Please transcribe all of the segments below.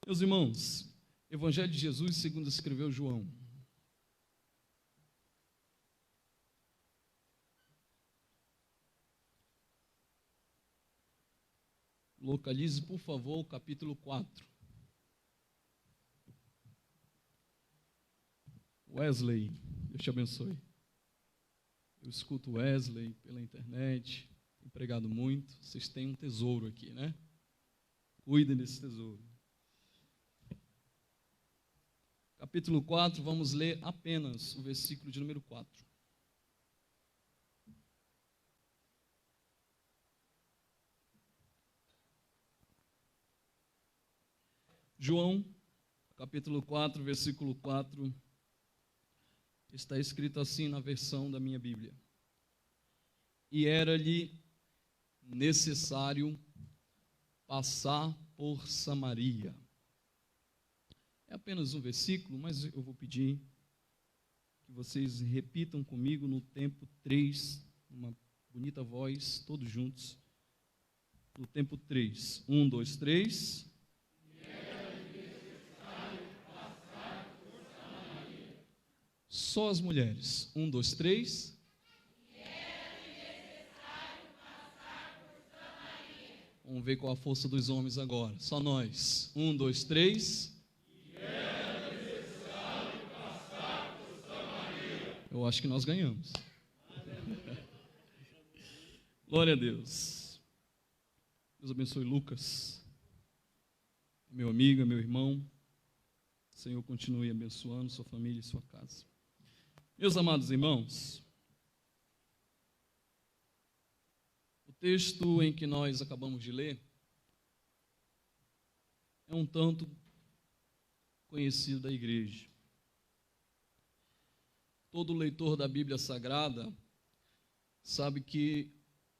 Meus irmãos, Evangelho de Jesus segundo escreveu João. Localize, por favor, o capítulo 4. Wesley, Deus te abençoe. Eu escuto Wesley pela internet, tenho pregado muito. Vocês têm um tesouro aqui, né? Cuidem desse tesouro. Capítulo 4, vamos ler apenas o versículo de número 4. João, capítulo 4, versículo 4, está escrito assim na versão da minha Bíblia. E era-lhe necessário passar por Samaria. É apenas um versículo, mas eu vou pedir que vocês repitam comigo no tempo 3, uma bonita voz, todos juntos. No tempo 3. 1, 2, 3. Só as mulheres. 1, 2, 3. Vamos ver qual a força dos homens agora. Só nós. 1, 2, 3. Eu acho que nós ganhamos. Glória a Deus. Deus abençoe Lucas. Meu amigo, meu irmão. O Senhor continue abençoando sua família e sua casa. Meus amados irmãos, o texto em que nós acabamos de ler é um tanto conhecido da igreja. Todo leitor da Bíblia Sagrada sabe que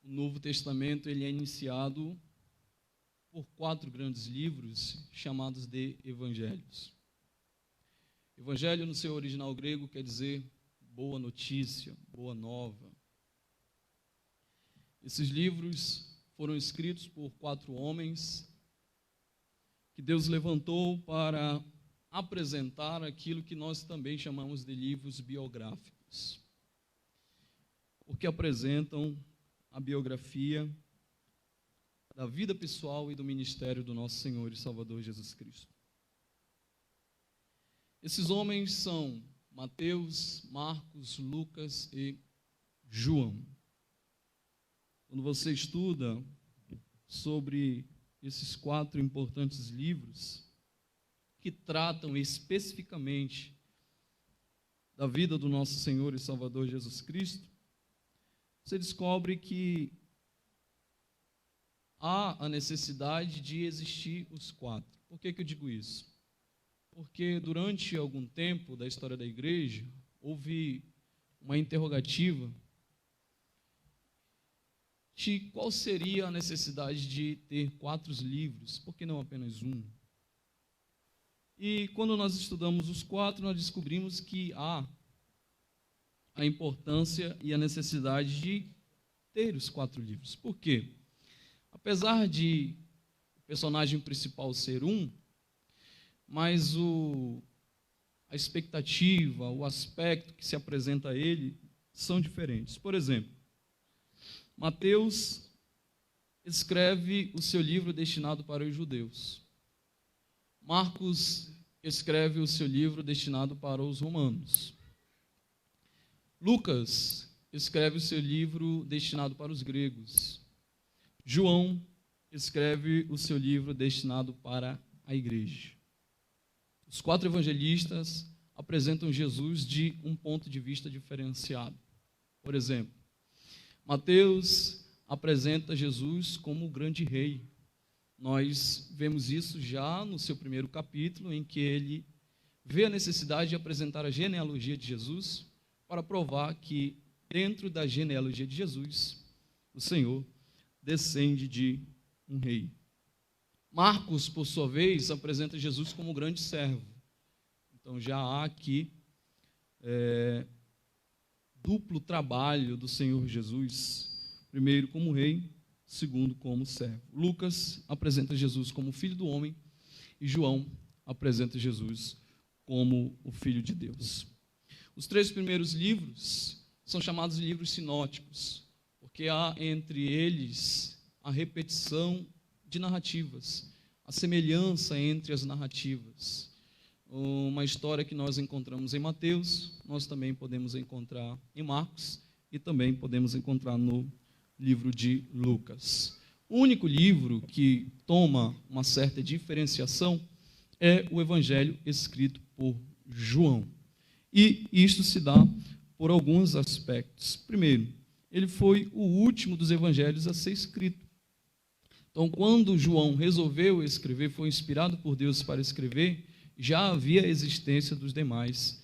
o Novo Testamento ele é iniciado por 4 grandes livros chamados de evangelhos. Evangelho, no seu original grego, quer dizer boa notícia, boa nova. Esses livros foram escritos por 4 homens que Deus levantou para apresentar aquilo que nós também chamamos de livros biográficos, porque apresentam a biografia da vida pessoal e do ministério do nosso Senhor e Salvador Jesus Cristo. Esses homens são Mateus, Marcos, Lucas e João. Quando você estuda sobre esses 4 importantes livros, que tratam especificamente da vida do nosso Senhor e Salvador Jesus Cristo, você descobre que há a necessidade de existir os 4. Por que eu digo isso? Porque durante algum tempo da história da igreja, houve uma interrogativa de qual seria a necessidade de ter 4 livros, por que não apenas um? E quando nós estudamos os 4, nós descobrimos que há a importância e a necessidade de ter os 4 livros. Por quê? Apesar de o personagem principal ser um, mas a expectativa, o aspecto que se apresenta a ele são diferentes. Por exemplo, Mateus escreve o seu livro destinado para os judeus. Marcos escreve o seu livro destinado para os romanos. Lucas escreve o seu livro destinado para os gregos. João escreve o seu livro destinado para a igreja. Os 4 evangelistas apresentam Jesus de um ponto de vista diferenciado. Por exemplo, Mateus apresenta Jesus como o grande rei. Nós vemos isso já no seu primeiro capítulo, em que ele vê a necessidade de apresentar a genealogia de Jesus para provar que dentro da genealogia de Jesus, o Senhor descende de um rei. Marcos, por sua vez, apresenta Jesus como o grande servo. Então já há aqui duplo trabalho do Senhor Jesus, primeiro como rei, segundo como servo. Lucas apresenta Jesus como filho do homem e João apresenta Jesus como o Filho de Deus. Os 3 primeiros livros são chamados de livros sinóticos, porque há entre eles a repetição de narrativas, a semelhança entre as narrativas. Uma história que nós encontramos em Mateus, nós também podemos encontrar em Marcos e também podemos encontrar no livro de Lucas. O único livro que toma uma certa diferenciação é o Evangelho escrito por João. E isto se dá por alguns aspectos. Primeiro, ele foi o último dos evangelhos a ser escrito. Então, quando João resolveu escrever, foi inspirado por Deus para escrever, já havia a existência dos demais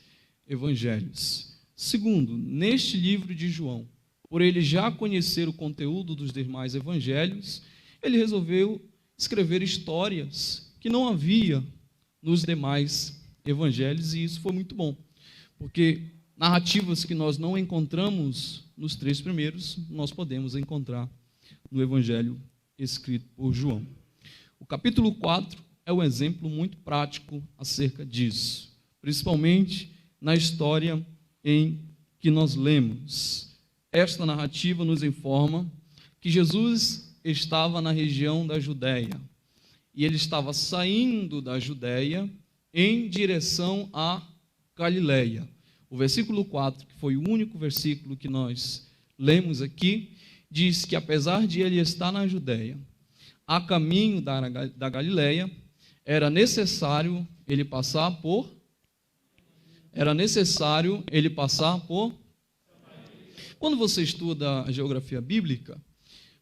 evangelhos. Segundo, neste livro de João, por ele já conhecer o conteúdo dos demais evangelhos, ele resolveu escrever histórias que não havia nos demais evangelhos, e isso foi muito bom, porque narrativas que nós não encontramos nos 3 primeiros, nós podemos encontrar no evangelho escrito por João. O capítulo 4 é um exemplo muito prático acerca disso, principalmente na história em que nós lemos. Esta narrativa nos informa que Jesus estava na região da Judéia, e ele estava saindo da Judéia em direção a Galileia. O versículo 4, que foi o único versículo que nós lemos aqui, diz que apesar de ele estar na Judéia, a caminho da Galileia, era necessário ele passar por... Quando você estuda a geografia bíblica,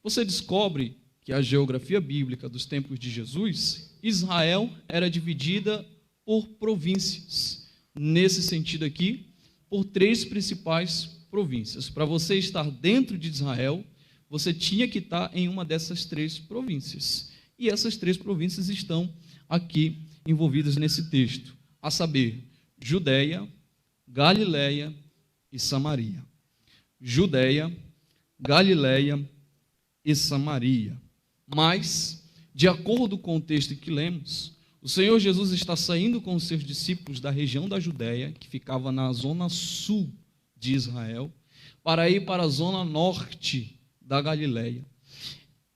você descobre que a geografia bíblica dos tempos de Jesus, Israel era dividida por províncias. Nesse sentido aqui, por 3 principais províncias. Para você estar dentro de Israel, você tinha que estar em uma dessas 3 províncias. E essas 3 províncias estão aqui envolvidas nesse texto, a saber, Judéia, Galileia e Samaria. Judéia, Galileia e Samaria. Mas, de acordo com o texto que lemos, o Senhor Jesus está saindo com os seus discípulos da região da Judéia, que ficava na zona sul de Israel, para ir para a zona norte da Galileia.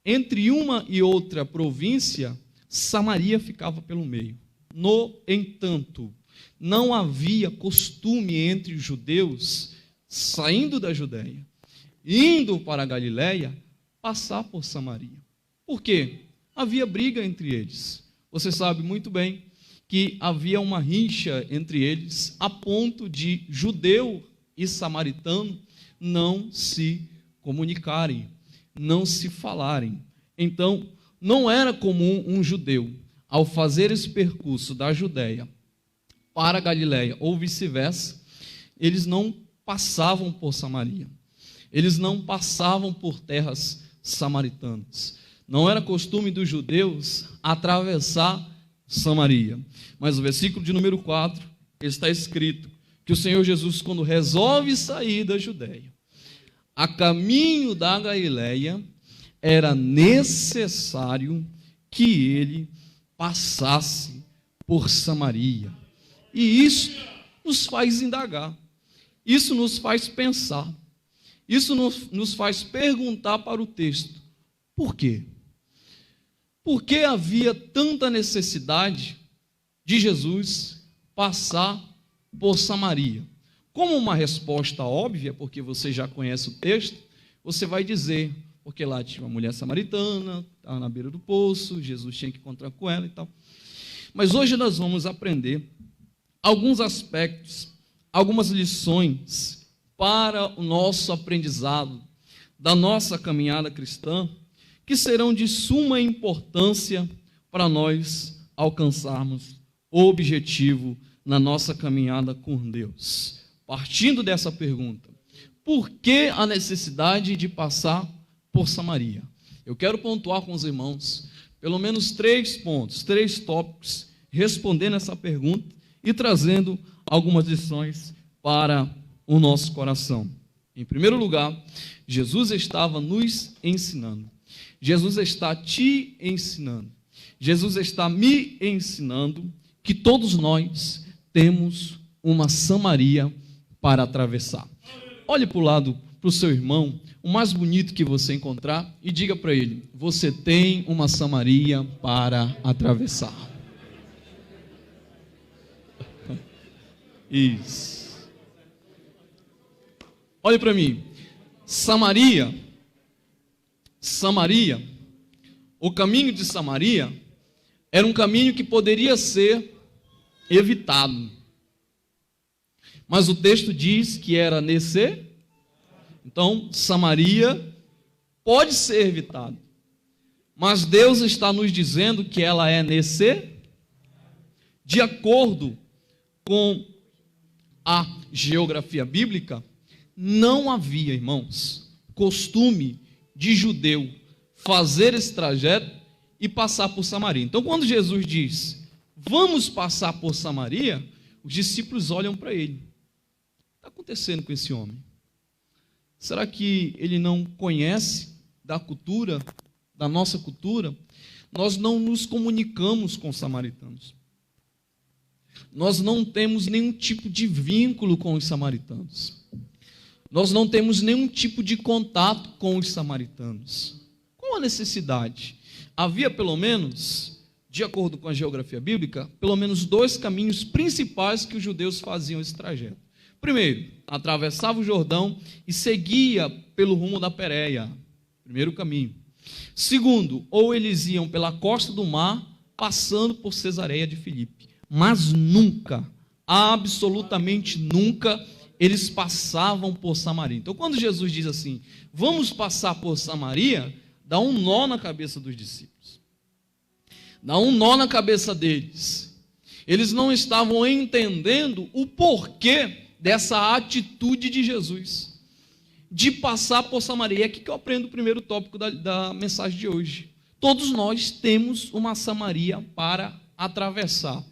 Entre uma e outra província, Samaria ficava pelo meio. No entanto, não havia costume entre os judeus, saindo da Judéia, indo para a Galileia, passar por Samaria. Por quê? Havia briga entre eles. Você sabe muito bem que havia uma rixa entre eles, a ponto de judeu e samaritano não se comunicarem, não se falarem. Então, não era comum um judeu, ao fazer esse percurso da Judéia para a Galileia, ou vice-versa, eles não passavam por Samaria, eles não passavam por terras samaritanas. Não era costume dos judeus atravessar Samaria. Mas no versículo de número 4, está escrito que o Senhor Jesus, quando resolve sair da Judéia, a caminho da Galileia, era necessário que ele passasse por Samaria. E isso nos faz indagar, isso nos faz pensar, isso nos faz perguntar para o texto: por quê? Por que havia tanta necessidade de Jesus passar por Samaria? Como uma resposta óbvia, porque você já conhece o texto, você vai dizer, porque lá tinha uma mulher samaritana, estava na beira do poço, Jesus tinha que encontrar com ela e tal. Mas hoje nós vamos aprender alguns aspectos, algumas lições para o nosso aprendizado da nossa caminhada cristã, que serão de suma importância para nós alcançarmos o objetivo na nossa caminhada com Deus. Partindo dessa pergunta, por que a necessidade de passar por Samaria? Eu quero pontuar com os irmãos pelo menos 3 pontos, 3 tópicos, respondendo essa pergunta e trazendo algumas lições para o nosso coração. Em primeiro lugar, Jesus estava nos ensinando. Jesus está te ensinando. Jesus está me ensinando que todos nós temos uma Samaria para atravessar. Olhe para o lado, para o seu irmão, o mais bonito que você encontrar, e diga para ele: você tem uma Samaria para atravessar. Isso. Olhe para mim. Samaria, o caminho de Samaria era um caminho que poderia ser evitado. Mas o texto diz que era necessário. Então, Samaria pode ser evitada. Mas Deus está nos dizendo que ela é necessária. De acordo com a geografia bíblica, não havia, irmãos, costume de judeu fazer esse trajeto e passar por Samaria. Então, quando Jesus diz, vamos passar por Samaria, os discípulos olham para ele. O que está acontecendo com esse homem? Será que ele não conhece da cultura, da nossa cultura? Nós não nos comunicamos com os samaritanos. Nós não temos nenhum tipo de vínculo com os samaritanos. Nós não temos nenhum tipo de contato com os samaritanos. Qual a necessidade? Havia pelo menos, de acordo com a geografia bíblica, pelo menos 2 caminhos principais que os judeus faziam esse trajeto. Primeiro, atravessava o Jordão e seguia pelo rumo da Pérea, primeiro caminho. Segundo, ou eles iam pela costa do mar, passando por Cesareia de Filipe. Mas nunca, absolutamente nunca, eles passavam por Samaria. Então, quando Jesus diz assim, vamos passar por Samaria, dá um nó na cabeça dos discípulos. Dá um nó na cabeça deles. Eles não estavam entendendo o porquê dessa atitude de Jesus, de passar por Samaria. É aqui que eu aprendo o primeiro tópico da mensagem de hoje. Todos nós temos uma Samaria para atravessar.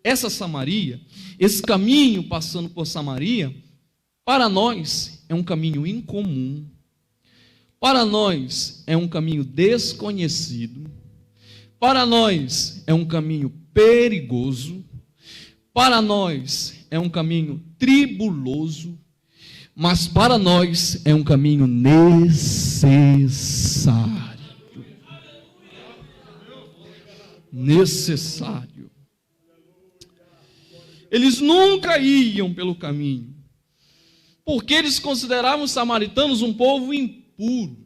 Essa Samaria, esse caminho passando por Samaria, para nós é um caminho incomum, para nós é um caminho desconhecido, para nós é um caminho perigoso, para nós é um caminho tribuloso, mas para nós é um caminho necessário. Necessário. Eles nunca iam pelo caminho, porque eles consideravam os samaritanos um povo impuro.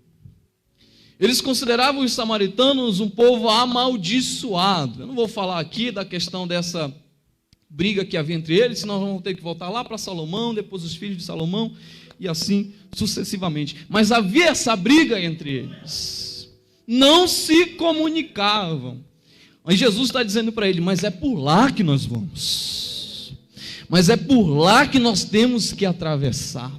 Eles consideravam os samaritanos um povo amaldiçoado. Eu não vou falar aqui da questão dessa briga que havia entre eles, senão nós vamos ter que voltar lá para Salomão, depois os filhos de Salomão, e assim sucessivamente. Mas havia essa briga entre eles. Não se comunicavam. Mas Jesus está dizendo para ele, mas é por lá que nós vamos. Mas é por lá que nós temos que atravessar.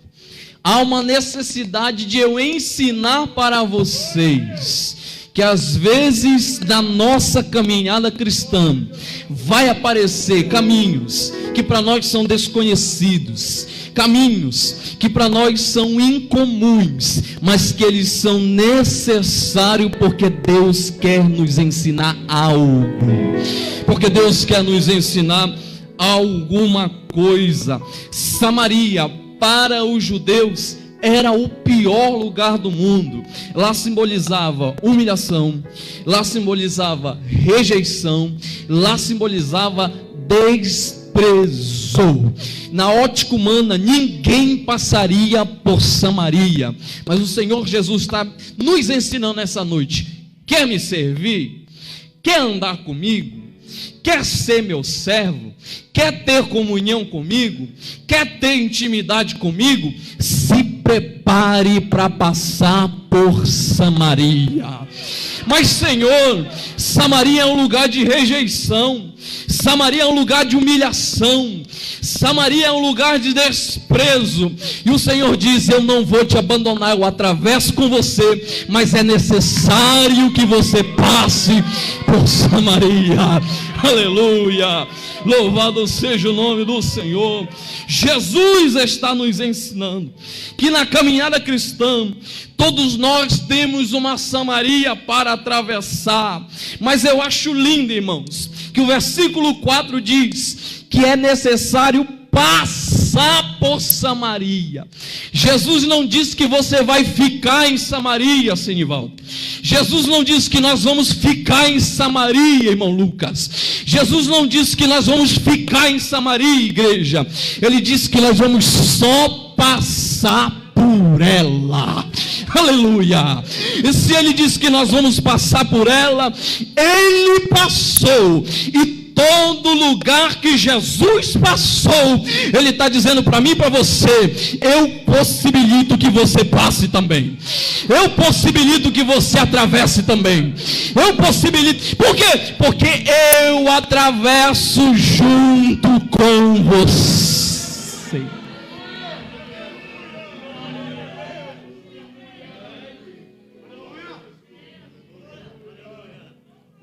Há uma necessidade de eu ensinar para vocês que às vezes na nossa caminhada cristã vai aparecer caminhos que para nós são desconhecidos, caminhos que para nós são incomuns, mas que eles são necessários porque Deus quer nos ensinar algo, porque Deus quer nos ensinar alguma coisa. Samaria, para os judeus, era o pior lugar do mundo. Lá simbolizava humilhação, lá simbolizava rejeição, lá simbolizava desprezo. Na ótica humana, ninguém passaria por Samaria, mas o Senhor Jesus está nos ensinando essa noite. Quer me servir? Quer andar comigo? Quer ser meu servo? Quer ter comunhão comigo? Quer ter intimidade comigo? Se prepare para passar por Samaria. Mas Senhor, Samaria é um lugar de rejeição, Samaria é um lugar de humilhação, Samaria é um lugar de desprezo, e o Senhor diz, eu não vou te abandonar, eu atravesso com você, mas é necessário que você passe por Samaria. Aleluia, louvado seja o nome do Senhor. Jesus está nos ensinando que na caminhada cristã Todos nós temos uma Samaria para atravessar. Mas eu acho lindo, irmãos, que o versículo 4 diz que é necessário passar por Samaria. Jesus não disse que você vai ficar em Samaria, Senivaldo. Jesus não disse que nós vamos ficar em Samaria, irmão Lucas. Jesus não disse que nós vamos ficar em Samaria, igreja. Ele disse que nós vamos só passar por ela. Aleluia. E se ele disse que nós vamos passar por ela, ele passou. E todo lugar que Jesus passou, ele está dizendo para mim e para você: eu possibilito que você passe também, eu possibilito que você atravesse também, eu possibilito. Por quê? Porque eu atravesso junto com você.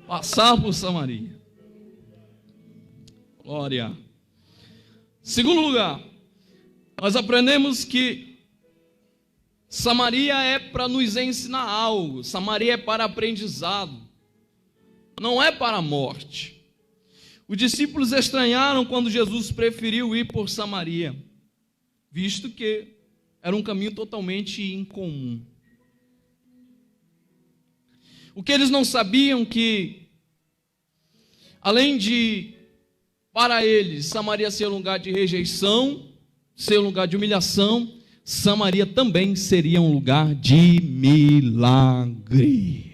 Passar por Samaria. Glória. Segundo lugar, nós aprendemos que Samaria é para nos ensinar algo. Samaria é para aprendizado, não é para a morte. Os discípulos estranharam quando Jesus preferiu ir por Samaria, visto que era um caminho totalmente incomum. O que eles não sabiam que, além de, para eles, Samaria ser um lugar de rejeição, ser um lugar de humilhação, Samaria também seria um lugar de milagre.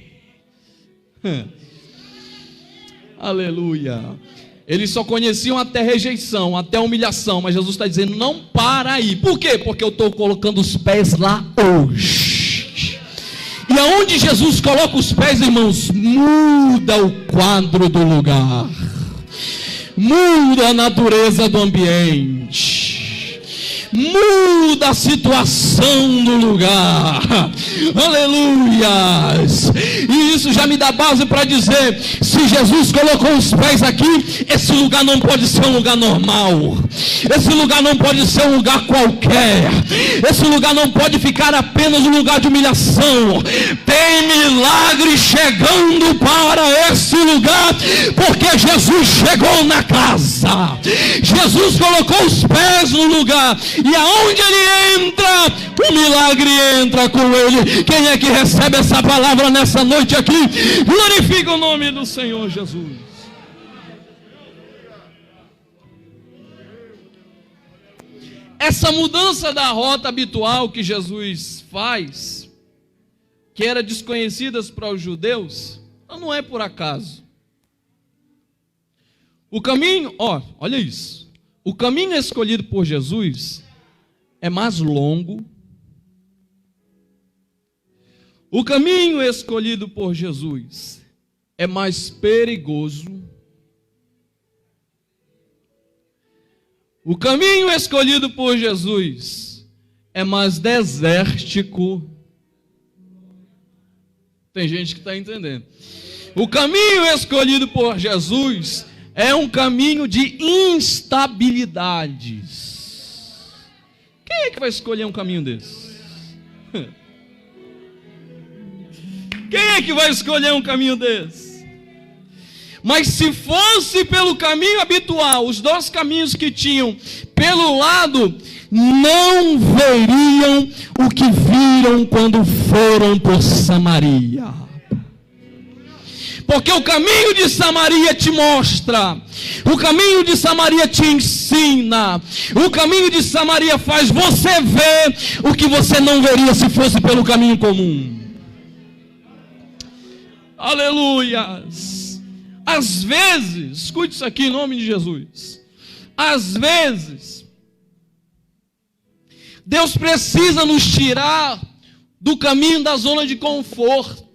Aleluia. Eles só conheciam até rejeição, até humilhação, mas Jesus está dizendo: não para aí. Por quê? Porque eu estou colocando os pés lá hoje. E aonde Jesus coloca os pés, irmãos, muda o quadro do lugar, muda a natureza do ambiente, muda a situação do lugar. Aleluias. E isso já me dá base para dizer: se Jesus colocou os pés aqui, esse lugar não pode ser um lugar normal, esse lugar não pode ser um lugar qualquer, esse lugar não pode ficar apenas um lugar de humilhação. Tem milagre chegando para esse lugar, porque Jesus chegou na casa, Jesus colocou os pés no lugar, e aonde ele entra, o milagre entra com ele. Quem é que recebe essa palavra nessa noite aqui? Glorifica o nome do Senhor Jesus. Essa mudança da rota habitual que Jesus faz, que era desconhecida para os judeus, não é por acaso. O caminho, olha isso, o caminho escolhido por Jesus é mais longo. O caminho escolhido por Jesus é mais perigoso. O caminho escolhido por Jesus é mais desértico. Tem gente que está entendendo. O caminho escolhido por Jesus é um caminho de instabilidades. Quem é que vai escolher um caminho desse? Quem é que vai escolher um caminho desse? Mas se fosse pelo caminho habitual, os dois caminhos que tinham pelo lado, não veriam o que viram quando foram por Samaria. Porque o caminho de Samaria te mostra, o caminho de Samaria te ensina, o caminho de Samaria faz você ver o que você não veria se fosse pelo caminho comum. Aleluias. Às vezes, escute isso aqui em nome de Jesus, às vezes Deus precisa nos tirar do caminho da zona de conforto,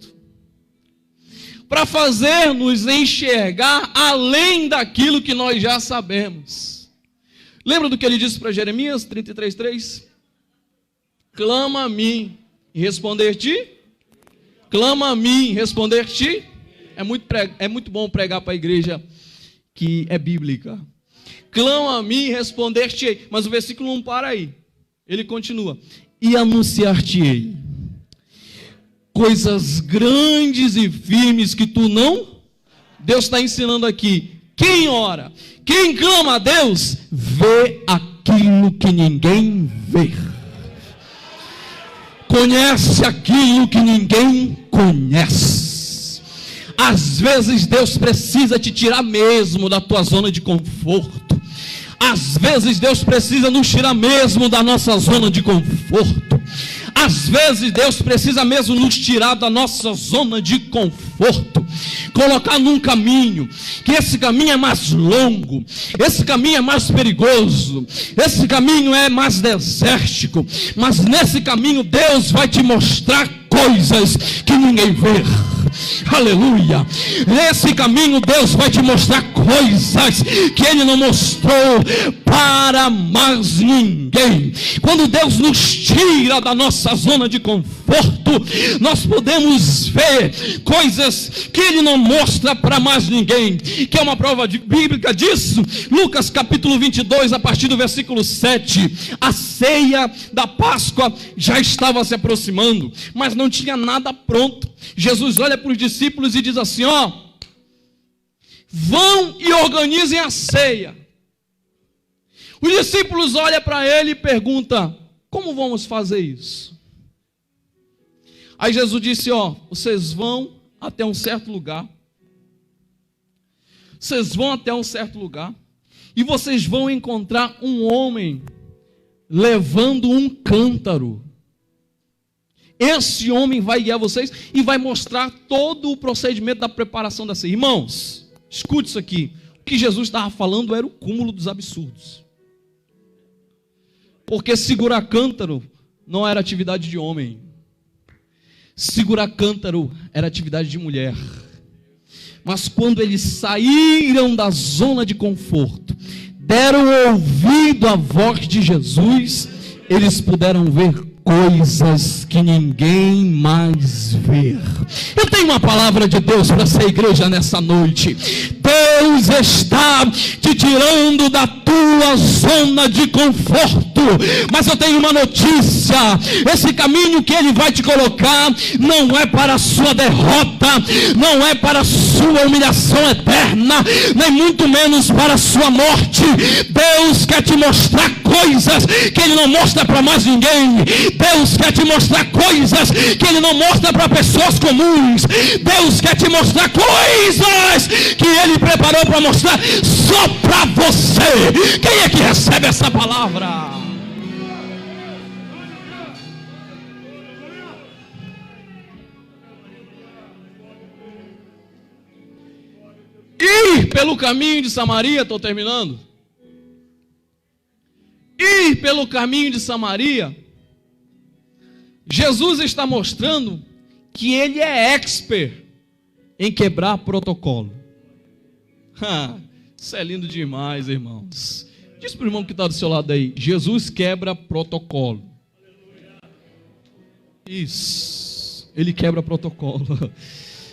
para fazer-nos enxergar além daquilo que nós já sabemos. Lembra do que ele disse para Jeremias 33:3? Clama a mim e responder-te. Clama a mim e responder-te. É muito bom pregar para a igreja que é bíblica. Clama a mim e responder-te-ei. Mas o versículo não para aí. Ele continua: e anunciar-te-ei. coisas grandes e firmes que tu não. Deus está ensinando aqui. Quem ora, quem clama a Deus, vê aquilo que ninguém vê. Conhece aquilo que ninguém conhece. Às vezes Deus precisa te tirar mesmo da tua zona de conforto. Às vezes Deus precisa nos tirar mesmo da nossa zona de conforto. Às vezes Deus precisa mesmo nos tirar da nossa zona de conforto, colocar num caminho, que esse caminho é mais longo, esse caminho é mais perigoso, esse caminho é mais desértico, mas nesse caminho Deus vai te mostrar coisas que ninguém vê. Aleluia. Nesse caminho Deus vai te mostrar coisas que Ele não mostrou para mais ninguém. Quando Deus nos tira da nossa zona de conforto, nós podemos ver coisas que Ele não mostra para mais ninguém. Que é uma prova bíblica disso. Lucas capítulo 22, a partir do versículo 7. A ceia da Páscoa já estava se aproximando, mas não tinha nada pronto. Jesus olha para os discípulos e diz assim: ó, vão e organizem a ceia. Os discípulos olham para ele e perguntam: como vamos fazer isso? Aí Jesus disse: ó, vocês vão até um certo lugar. Vocês vão até um certo lugar e vocês vão encontrar um homem levando um cântaro. Esse homem vai guiar vocês e vai mostrar todo o procedimento da preparação da ceia. Irmãos, escute isso aqui. O que Jesus estava falando era o cúmulo dos absurdos. Porque segurar cântaro não era atividade de homem. Segurar cântaro era atividade de mulher. Mas quando eles saíram da zona de conforto, deram ouvido à voz de Jesus, eles puderam ver coisas que ninguém mais vê. Eu tenho uma palavra de Deus para essa igreja nessa noite. Deus está te tirando da tua zona de conforto, mas eu tenho uma notícia: esse caminho que Ele vai te colocar não é para a sua derrota, não é para a sua humilhação eterna, nem muito menos para a sua morte. Deus quer te mostrar coisas que Ele não mostra para mais ninguém. Deus quer te mostrar coisas que Ele não mostra para pessoas comuns. Deus quer te mostrar coisas que Ele preparou para mostrar só para você. Quem é que recebe essa palavra? Ir pelo caminho de Samaria, estou terminando. Ir pelo caminho de Samaria, Jesus está mostrando que Ele é expert em quebrar protocolo. Isso é lindo demais, irmãos. Diz para o irmão que está do seu lado aí: Jesus quebra protocolo. Isso, Ele quebra protocolo.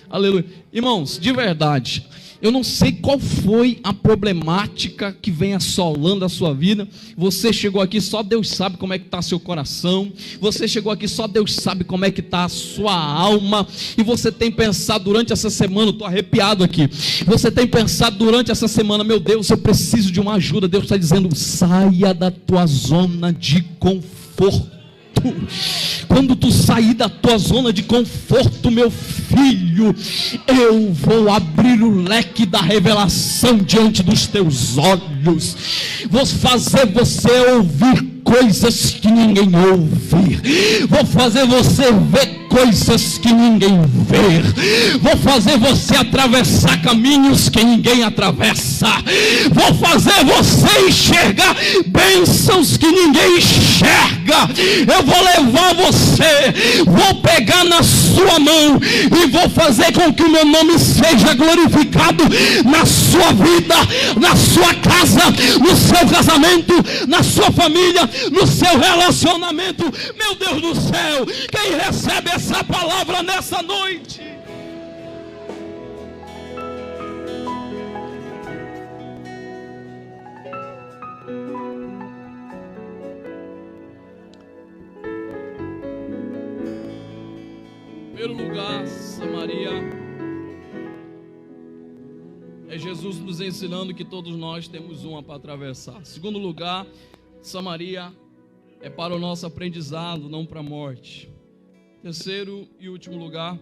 Aleluia. Irmãos, de verdade, eu não sei qual foi a problemática que vem assolando a sua vida. Você chegou aqui, só Deus sabe como é que está seu coração. Você chegou aqui, só Deus sabe como é que está a sua alma. E você tem pensado durante essa semana, estou arrepiado aqui. Você tem pensado durante essa semana: meu Deus, eu preciso de uma ajuda. Deus está dizendo: saia da tua zona de conforto. Quando tu sair da tua zona de conforto, meu filho, eu vou abrir o leque da revelação diante dos teus olhos. Vou fazer você ouvir coisas que ninguém ouve. Vou fazer você ver coisas que ninguém vê. Vou fazer você atravessar caminhos que ninguém atravessa. Vou fazer você enxergar bênçãos que ninguém enxerga. Eu vou levar você, vou pegar na sua mão e vou fazer com que o meu nome seja glorificado na sua vida, na sua casa, no seu casamento, na sua família, no seu relacionamento. Meu Deus do céu, quem recebe essa palavra nessa noite? primeiro lugar, Samaria é Jesus nos ensinando que todos nós temos uma para atravessar. Segundo lugar, Samaria é para o nosso aprendizado, não para a morte. Terceiro e último lugar,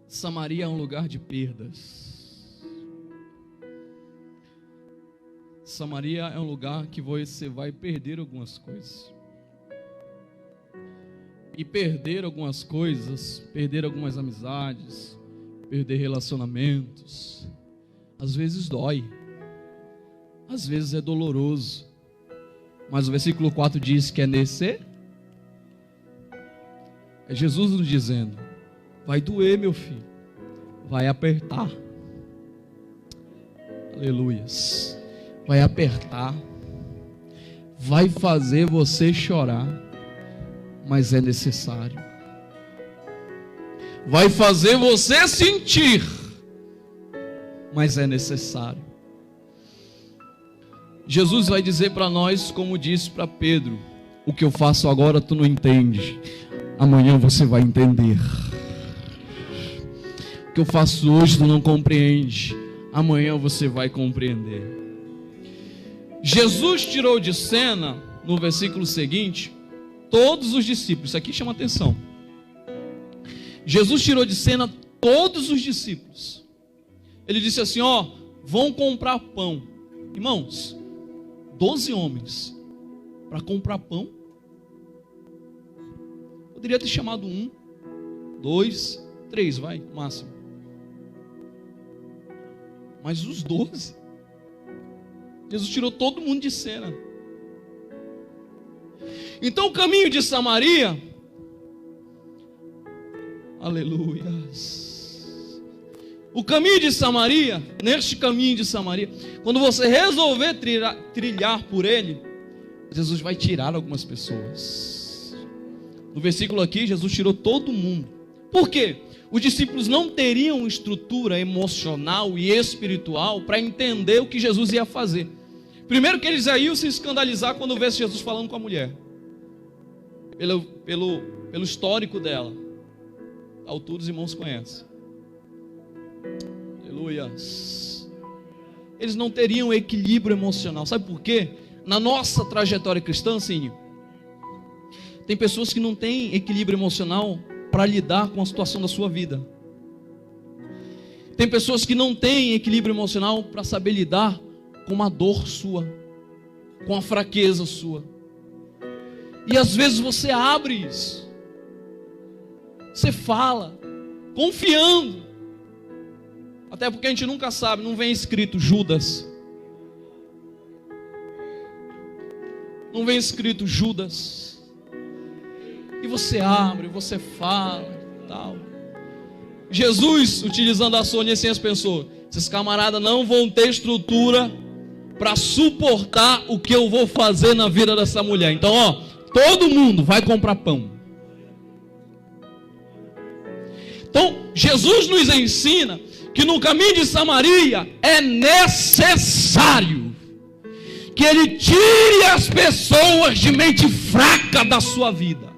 Samaria é um lugar de perdas. Samaria é um lugar que você vai perder algumas coisas. E perder algumas coisas, perder algumas amizades, perder relacionamentos, às vezes dói, às vezes é doloroso, mas o versículo 4 diz que é necessário. É Jesus nos dizendo: vai doer, meu filho, vai apertar, aleluias, vai apertar, vai fazer você chorar, mas é necessário, vai fazer você sentir, mas é necessário. Jesus vai dizer para nós, como disse para Pedro: o que eu faço agora tu não entende, amanhã você vai entender. O que eu faço hoje tu não compreende, amanhã você vai compreender. Jesus tirou de cena, no versículo seguinte, todos os discípulos. Isso aqui chama atenção. Jesus tirou de cena todos os discípulos. Ele disse assim: ó, vão comprar pão. Irmãos, 12 homens para comprar pão. Poderia ter chamado 1, 2, 3, vai, máximo. Mas os 12, Jesus tirou todo mundo de cena. Então o caminho de Samaria, aleluias, o caminho de Samaria, neste caminho de Samaria, quando você resolver trilhar por ele, Jesus vai tirar algumas pessoas. No versículo aqui, Jesus tirou todo mundo. Por quê? Os discípulos não teriam estrutura emocional e espiritual para entender o que Jesus ia fazer. Primeiro que eles iam se escandalizar quando vissem Jesus falando com a mulher. Pelo histórico dela. A altura os irmãos conhecem. Aleluias. Eles não teriam equilíbrio emocional. Sabe por quê? Na nossa trajetória cristã, Cine, tem pessoas que não têm equilíbrio emocional para lidar com a situação da sua vida. Tem pessoas que não têm equilíbrio emocional para saber lidar com uma dor sua, com a fraqueza sua. E às vezes você abre isso, você fala, confiando, até porque a gente nunca sabe, não vem escrito Judas, não vem escrito Judas, e você abre, você fala, tal. Jesus, utilizando a sua onisciência, pensou: esses camaradas não vão ter estrutura para suportar o que eu vou fazer na vida dessa mulher. Então, ó, todo mundo vai comprar pão. Então, Jesus nos ensina que no caminho de Samaria é necessário que Ele tire as pessoas de mente fraca da sua vida,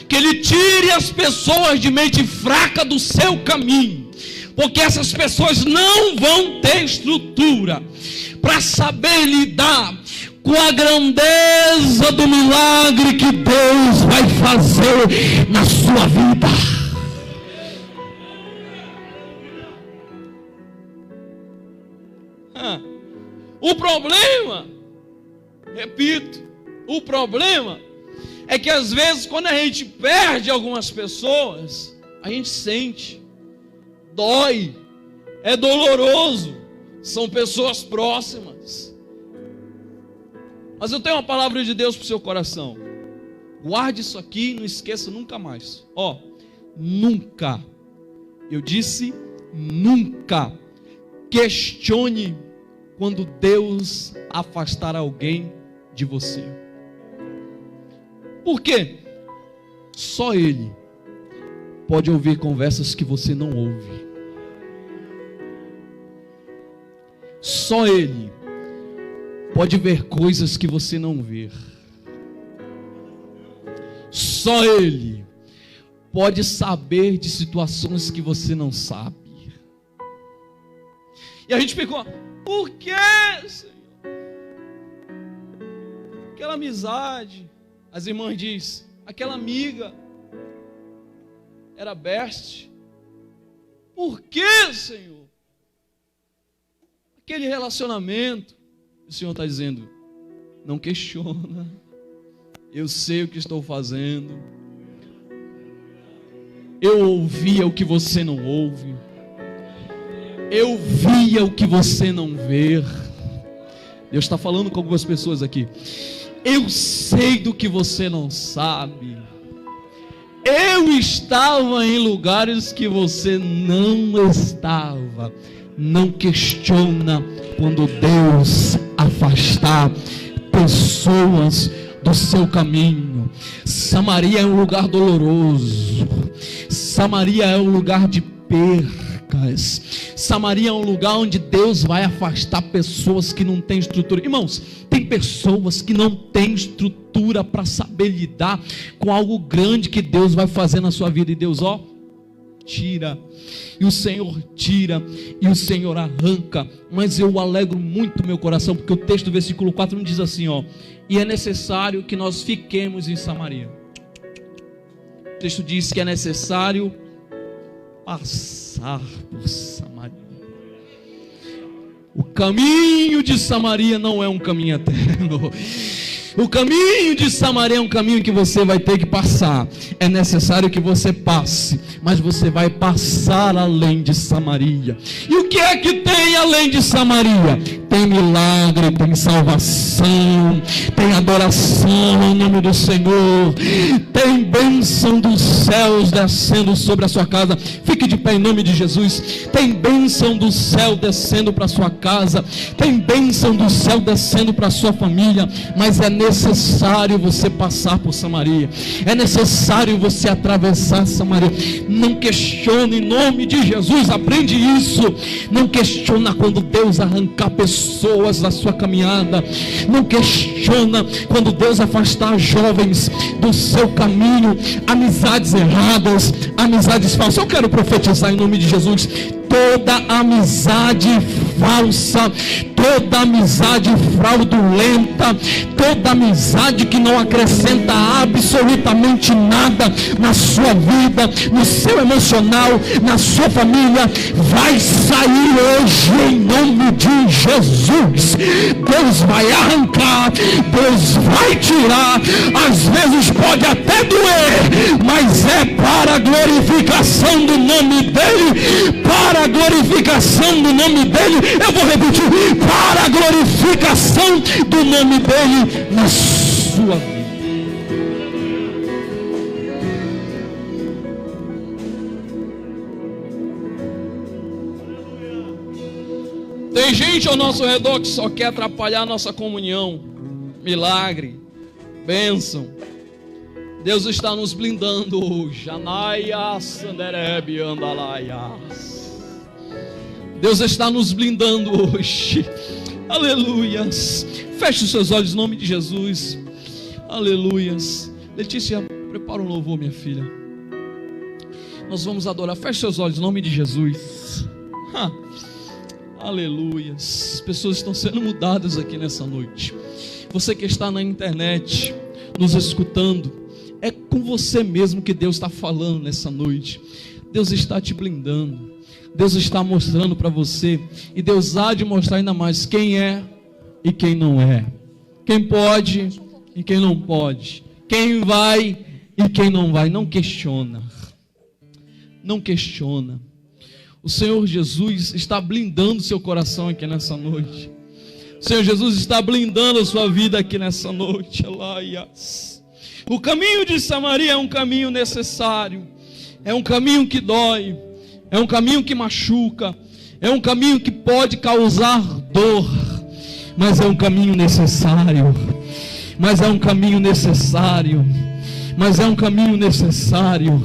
que Ele tire as pessoas de mente fraca do seu caminho, porque essas pessoas não vão ter estrutura para saber lidar com a grandeza do milagre que Deus vai fazer na sua vida. O problema, repito, o problema é que às vezes quando a gente perde algumas pessoas, a gente sente, dói, é doloroso, são pessoas próximas. Mas eu tenho uma palavra de Deus para o seu coração. Guarde isso aqui e não esqueça nunca mais. Ó, nunca, eu disse nunca, questione quando Deus afastar alguém de você. Por quê? Só Ele pode ouvir conversas que você não ouve. Só Ele pode ver coisas que você não vê. Só Ele pode saber de situações que você não sabe. E a gente ficou, por que, Senhor? Aquela amizade, as irmãs dizem, aquela amiga era best. Por que, Senhor? Aquele relacionamento, o Senhor está dizendo, não questiona, eu sei o que estou fazendo, eu ouvia o que você não ouve, eu via o que você não vê. Deus está falando com algumas pessoas aqui, eu sei do que você não sabe, eu estava em lugares que você não estava. Não questiona quando Deus afastar pessoas do seu caminho. Samaria é um lugar doloroso, Samaria é um lugar de percas, Samaria é um lugar onde Deus vai afastar pessoas que não têm estrutura. Irmãos, tem pessoas que não têm estrutura para saber lidar com algo grande que Deus vai fazer na sua vida, e Deus, tira, e o Senhor tira, e o Senhor arranca. Mas eu alegro muito meu coração, porque o texto do versículo 4 me diz assim, e é necessário que nós fiquemos em Samaria. O texto diz que é necessário passar por Samaria. O caminho de Samaria não é um caminho eterno. O caminho de Samaria é um caminho que você vai ter que passar. É necessário que você passe, mas você vai passar além de Samaria. E o que é que tem além de Samaria? Tem milagre, tem salvação, tem adoração em nome do Senhor, tem bênção dos céus descendo sobre a sua casa. Fique de pé em nome de Jesus. Tem bênção do céu descendo para a sua casa, tem bênção do céu descendo para a sua família, mas é necessário você passar por Samaria, é necessário você atravessar Samaria. Não questione em nome de Jesus, aprende isso. Não questiona quando Deus arrancar pessoas da sua caminhada, não questiona quando Deus afastar jovens do seu caminho, amizades erradas, amizades falsas. Eu quero profetizar em nome de Jesus, toda amizade falsa, toda amizade fraudulenta, toda amizade que não acrescenta absolutamente nada na sua vida, no seu emocional, na sua família, vai sair hoje em nome de Jesus. Deus vai arrancar, Deus vai tirar. Às vezes pode até doer, mas é para a glorificação do nome dele, para a glorificação do nome dele. Eu vou repetir, para a glorificação do nome dele na sua vida. Tem gente ao nosso redor que só quer atrapalhar a nossa comunhão. Milagre, bênção. Deus está nos blindando hoje. Deus está nos blindando hoje. Aleluias. Feche os seus olhos em nome de Jesus. Aleluias. Letícia, prepara um louvor, minha filha. Nós vamos adorar. Feche seus olhos em nome de Jesus. Aleluias. Pessoas estão sendo mudadas aqui nessa noite. Você que está na internet nos escutando, é com você mesmo que Deus está falando nessa noite. Deus está te blindando, Deus está mostrando para você, e Deus há de mostrar ainda mais quem é e quem não é, quem pode e quem não pode, quem vai e quem não vai. Não questiona, não questiona. O Senhor Jesus está blindando seu coração aqui nessa noite. O Senhor Jesus está blindando a sua vida aqui nessa noite. O caminho de Samaria é um caminho necessário, é um caminho que dói, é um caminho que machuca, é um caminho que pode causar dor, mas é um caminho necessário, mas é um caminho necessário, mas é um caminho necessário.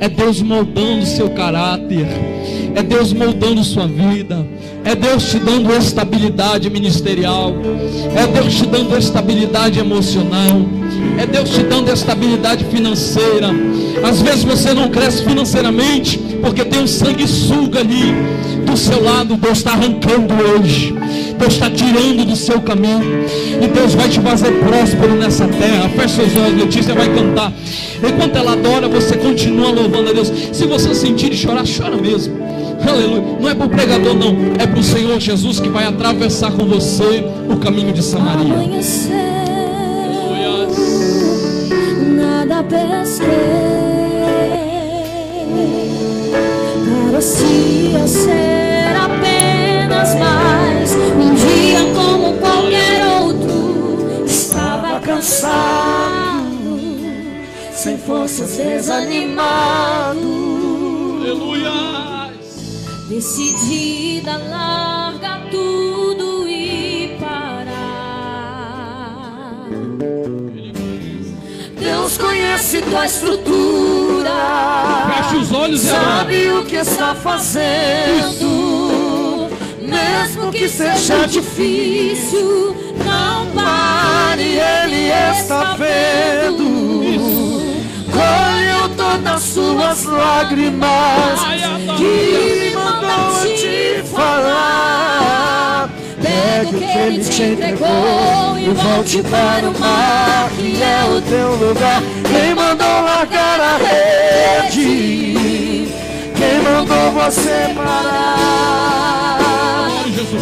É Deus moldando o seu caráter, É Deus moldando sua vida. É Deus te dando estabilidade ministerial. É Deus te dando estabilidade emocional. É Deus te dando estabilidade financeira. Às vezes você não cresce financeiramente porque tem um sanguessuga ali do seu lado. Deus está arrancando hoje. Deus está tirando do seu caminho. E Deus vai te fazer próspero nessa terra. Feche seus olhos, Letícia vai cantar. Enquanto ela adora, você continua louvando a Deus. Se você sentir de chorar, chora mesmo. Aleluia. Não é para o pregador, não. É para o Senhor Jesus que vai atravessar com você o caminho de Samaria. Nada pesquei, parecia ser apenas mais um dia como qualquer outro. Estava cansado, sem forças, desanimado. Aleluia. Decidida a largar tudo e parar. Deus conhece tua estrutura. Feche os olhos e sabe o que está fazendo. Mesmo que seja difícil, não pare, Ele está vendo. Colheu todas as suas lágrimas que mandou te falar. Pega o que Ele te entregou e volte para o mar, que é o teu lugar. Quem mandou largar a rede? Quem mandou você parar?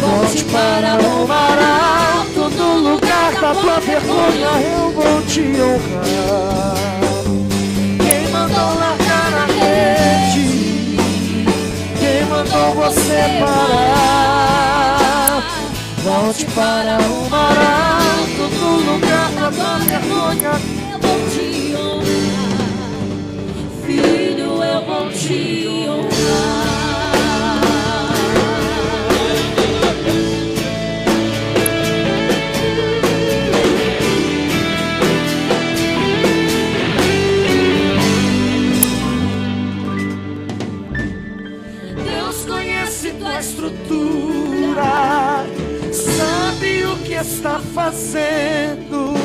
Volte para o mar alto, no lugar da tua vergonha eu vou te honrar. Quem mandou largar a rede? Quem mandou você parar? Volte para o mar alto, no lugar da tua vergonha eu vou te honrar. Filho, eu vou te honrar. Deus conhece tua estrutura, sabe o que está fazendo.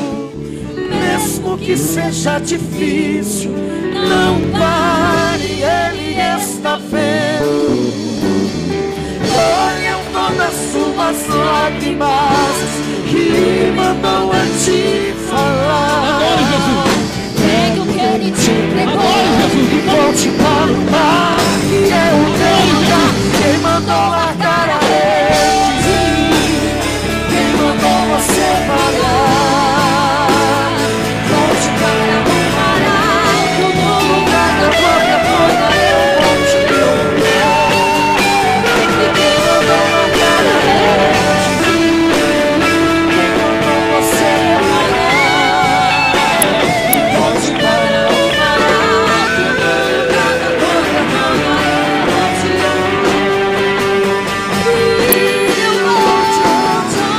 Mesmo que seja difícil, não pare, Ele está vendo. Colheu todas as suas lágrimas que mandou a te falar. Pegue o que Ele te entregou e volte para o mar, que é o teu lugar. Quem mandou largar a rede? Quem mandou você parar? Volte para o mar alto, no lugar da tua vergonha eu vou te honrar. E quem mandou largar a rede? Quem mandou você parar? Volte para o mar alto, no lugar da tua vergonha eu vou te honrar.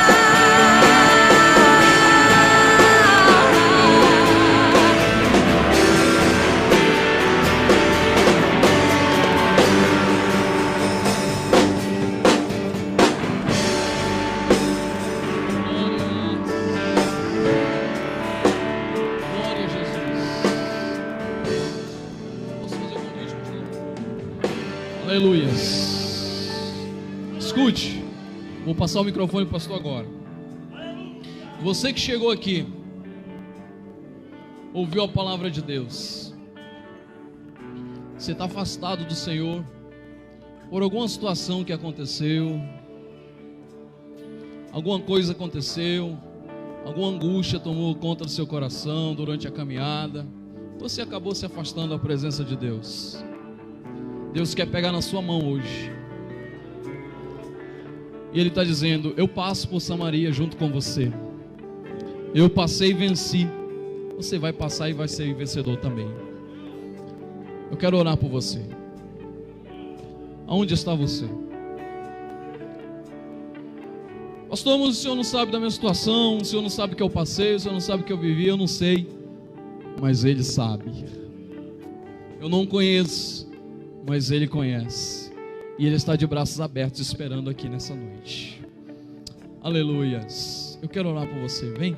Filho, eu vou te honrar. Glória a Jesus. Posso fazer um convite, pastor? Aleluias. Escute, vou passar o microfone para o pastor agora. Você que chegou aqui, ouviu a palavra de Deus, você está afastado do Senhor por alguma situação que aconteceu, alguma coisa aconteceu, alguma angústia tomou conta do seu coração durante a caminhada, você acabou se afastando da presença de Deus. Deus quer pegar na sua mão hoje, e Ele está dizendo: eu passo por Samaria junto com você. Eu passei e venci, você vai passar e vai ser vencedor também. Eu quero orar por você. Aonde está você? Pastor, mas o senhor não sabe da minha situação, o senhor não sabe o que eu passei, o senhor não sabe o que eu vivi, eu não sei. Mas Ele sabe. Eu não conheço, mas Ele conhece. E Ele está de braços abertos esperando aqui nessa noite. Aleluias. Eu quero orar por você, vem.